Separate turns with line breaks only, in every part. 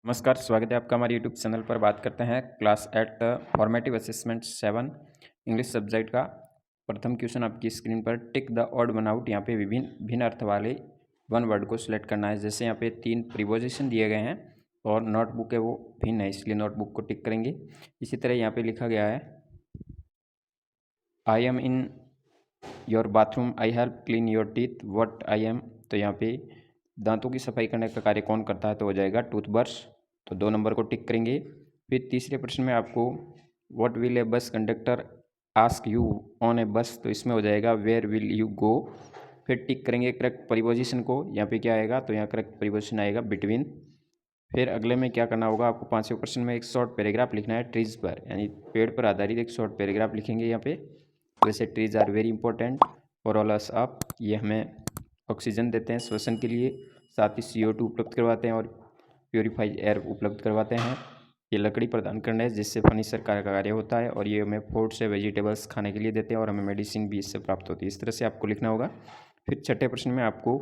नमस्कार, स्वागत है आपका हमारे यूट्यूब चैनल पर। बात करते हैं class 8 formative assessment 7 English subject का। प्रथम क्वेश्चन आपकी स्क्रीन पर, tick the odd one out. यहाँ पे विभिन्न भिन्न अर्थ वाले वन वर्ड को सिलेक्ट करना है। जैसे यहाँ पे 3 प्रीपोजिशन दिए गए हैं और नोटबुक है वो भिन्न है, इसलिए नोटबुक को टिक करेंगे। इसी तरह यहाँ पे लिखा गया है, I am in your bathroom, I help clean your teeth, what I am. तो यहाँ पे दांतों की सफाई करने का कार्य कौन करता है, तो हो जाएगा टूथब्रश। तो 2 नंबर को टिक करेंगे। फिर तीसरे प्रश्न में आपको, what will a bus conductor ask you on a bus. तो इसमें हो जाएगा, वेयर विल यू गो। फिर टिक करेंगे करेक्ट प्रीपोजिशन को। यहाँ पे क्या आएगा, तो यहाँ करेक्ट प्रीपोजिशन आएगा बिटवीन। फिर अगले में क्या करना होगा आपको, 5वें प्रश्न में एक शॉर्ट पैराग्राफ लिखना है ट्रीज पर, यानी पेड़ पर आधारित एक शॉर्ट पैराग्राफ लिखेंगे यहाँ पे। वैसे trees are very important for all us up, ये हमें ऑक्सीजन देते हैं श्वसन के लिए, साथ ही CO2 उपलब्ध करवाते हैं और प्योरीफाइड एयर उपलब्ध करवाते हैं। ये लकड़ी प्रदान करने जिससे फर्नीचर का कार्य होता है, और ये हमें फ्रूट्स से वेजिटेबल्स खाने के लिए देते हैं, और हमें मेडिसिन भी इससे प्राप्त होती है। इस तरह से आपको लिखना होगा। फिर छठे प्रश्न में आपको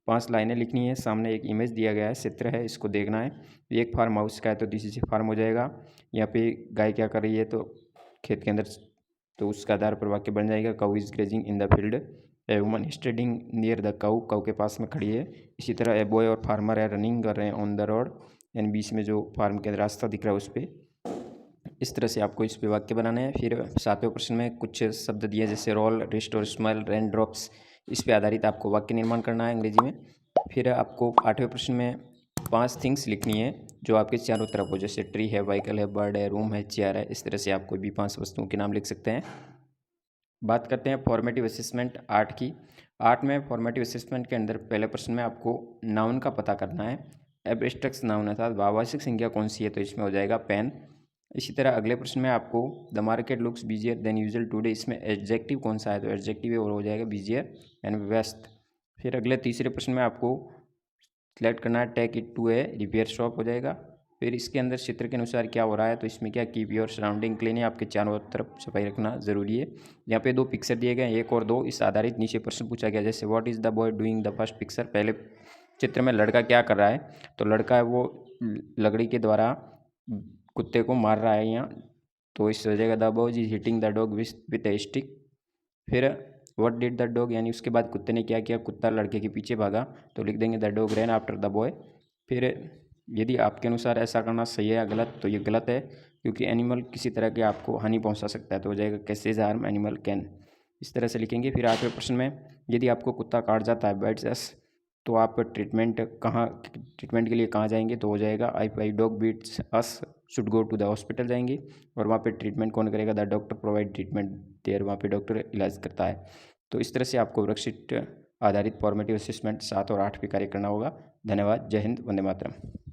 5 लाइनें लिखनी है। सामने एक इमेज दिया गया है, चित्र है, इसको देखना है। एक फार्म हाउस का है तो दिस इज फार्म हो जाएगा। यहाँ पे गाय क्या कर रही है, तो खेत के अंदर, तो उसका आधार पर वाक्य बन जाएगा, cow is grazing in the field, a woman standing near the cow, cow के पास में खड़ी है। इसी तरह ए बॉय और फार्मर है रनिंग कर रहे हैं ऑन द रोड, यानी बीच में जो फार्म के रास्ता दिख रहा है उस पर। इस तरह से आपको इस पे वाक्य बनाने हैं। फिर 7वें प्रश्न में कुछ शब्द दिए जैसे roll, restore, smell, rain drops, इस पे आधारित आपको वाक्य निर्माण करना है अंग्रेजी में। फिर आपको 8वें प्रश्न में 5 थिंग्स लिखनी है जो आपके चारों तरफ हो, जैसे ट्री है, व्हीकल है, बर्ड है, रूम है, चेयर है। इस तरह से आप कोई भी 5 वस्तुओं के नाम लिख सकते हैं। बात करते हैं फॉर्मेटिव असेसमेंट 8 की। 8 में फॉर्मेटिव असेसमेंट के अंदर पहले प्रश्न में आपको नाउन का पता करना है। एब्स्ट्रैक्ट नाउन अर्थात वाचक संज्ञा कौन सी है, तो इसमें हो जाएगा पेन। इसी तरह अगले प्रश्न में आपको the market looks busier than usual today, इसमें एडजेक्टिव कौन सा है, तो एडजेक्टिव है और हो जाएगा बिजियर एंड व्यस्त। फिर अगले तीसरे प्रश्न में आपको सेलेक्ट करना है take it to a repair shop, हो जाएगा। फिर इसके अंदर चित्र के अनुसार क्या हो रहा है, तो इसमें क्या, कीप योर सराउंडिंग क्लीन है, आपके चारों तरफ सफाई रखना जरूरी है। यहाँ पे 2 पिक्चर दिए गए हैं, 1 और 2, इस आधारित नीचे प्रश्न पूछा गया जैसे what is the boy doing. The first picture, पहले चित्र में लड़का क्या कर रहा है, तो लड़का है वो लकड़ी के द्वारा कुत्ते को मार रहा है यहाँ, तो इससे हो जाएगा the boy is hitting the dog with a stick. फिर व्हाट डिड द डॉग, यानी उसके बाद कुत्ते ने क्या किया, कुत्ता लड़के के पीछे भागा, तो लिख देंगे the dog rain after the boy. फिर यदि आपके अनुसार ऐसा करना सही है या गलत, तो ये गलत है, क्योंकि एनिमल किसी तरह के आपको हानि पहुंचा सकता है, तो हो जाएगा कैसेज हार्म एनिमल कैन। इस तरह से लिखेंगे। फिर 8वें प्रश्न में, यदि आपको कुत्ता काट जाता है, बाइट्स अस, तो आप ट्रीटमेंट के लिए कहाँ जाएंगे, तो हो जाएगा I dog beats us should go to the hospital जाएंगे, और वहाँ पे ट्रीटमेंट कौन करेगा, the doctor provide treatment there, वहाँ पे डॉक्टर इलाज करता है। तो इस तरह से आपको वर्कशीट आधारित फॉर्मेटिव असेसमेंट 7 और 8 पे कार्य करना होगा। धन्यवाद। जय हिंद, वंदे मातरम।